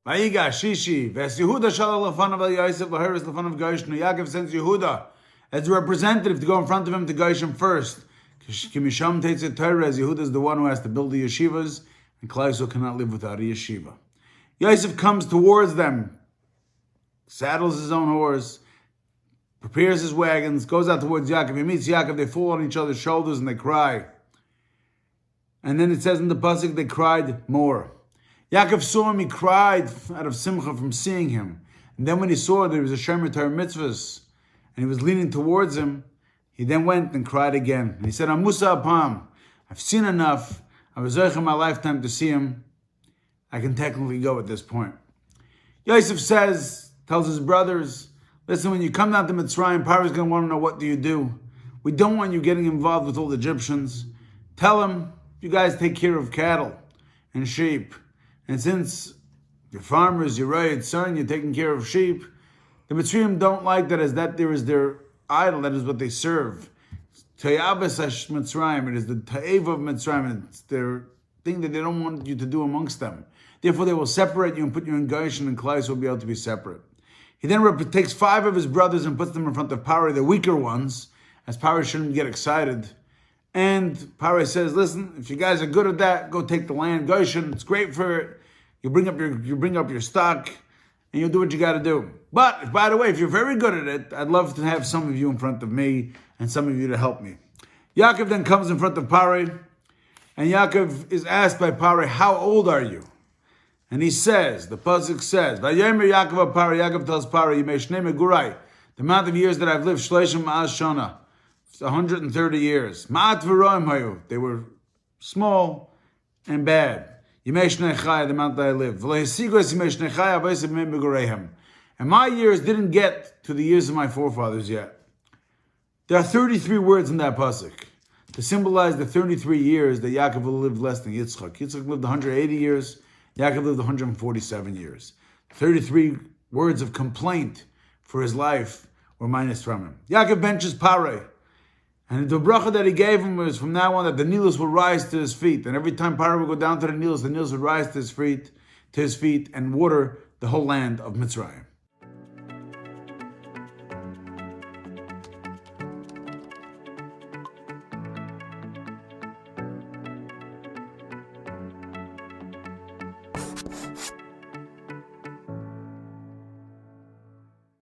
Vayigash, Shishi, Ves Yehuda Shalal Lefanav El Yosef Laheres Lefanav Goysh. Yaakov sends Yehuda as a representative to go in front of him to Goysh him first. Kimisham takes a Torah, as Yehuda is the one who has to build the yeshivas, and Kaplowitz cannot live without a yeshiva. Yosef comes towards them, saddles his own horse, prepares his wagons, goes out towards Yaakov. He meets Yaakov, they fall on each other's shoulders and they cry. And then it says in the pasuk, they cried more. Yaakov saw him, he cried out of simcha from seeing him. And then when he saw that he was a Shomer Torah mitzvahs, and he was leaning towards him, he then went and cried again. And he said, Amusa apam, I've seen enough. I was zoich in my lifetime to see him. I can technically go at this point. Yosef tells his brothers, listen, when you come down to Mitzrayim, Pharaoh's going to want to know, what do you do? We don't want you getting involved with all the Egyptians. Tell him, you guys take care of cattle and sheep. And since you're farmers, you're right, son, you're taking care of sheep, the Mitzrayim don't like that, as that there is their idol, that is what they serve. Tayabas Mitzrayim, it is the ta'eva of Mitzrayim, it's their thing that they don't want you to do amongst them. Therefore, they will separate you and put you in Goshen, and Kaplowitz will be able to be separate. He then takes 5 of his brothers and puts them in front of Pharaoh, the weaker ones, as Pharaoh shouldn't get excited. And Pharaoh says, listen, if you guys are good at that, go take the land, Goshen, it's great for it. You bring up your stock, and you'll do what you got to do. But, by the way, if you're very good at it, I'd love to have some of you in front of me and some of you to help me. Yaakov then comes in front of Pharaoh, and Yaakov is asked by Pharaoh, how old are you? And he says, the pasuk says, Vayomer Yaakov Pharaoh, Yaakov tells Pharaoh, Yimei Shnei Megurai, the amount of years that I've lived, Shleishim Ma'az Shana, 130 years. Ma'at v'roim hayu, they were small and bad. Yimei Shnei Chai, the amount that I lived. V'lehisigos Yimei Shnei Chai, Avosei B'mei Megureihem. And my years didn't get to the years of my forefathers yet. There are 33 words in that pasuk to symbolize the 33 years that Yaakov will live less than Yitzchak. Yitzchak lived 180 years. Yaakov lived 147 years. 33 words of complaint for his life were minus from him. Yaakov benches Pare. And the bracha that he gave him was from now on that the Nilus will rise to his feet. And every time Pare would go down to the Nilus would rise to his feet and water the whole land of Mitzrayim.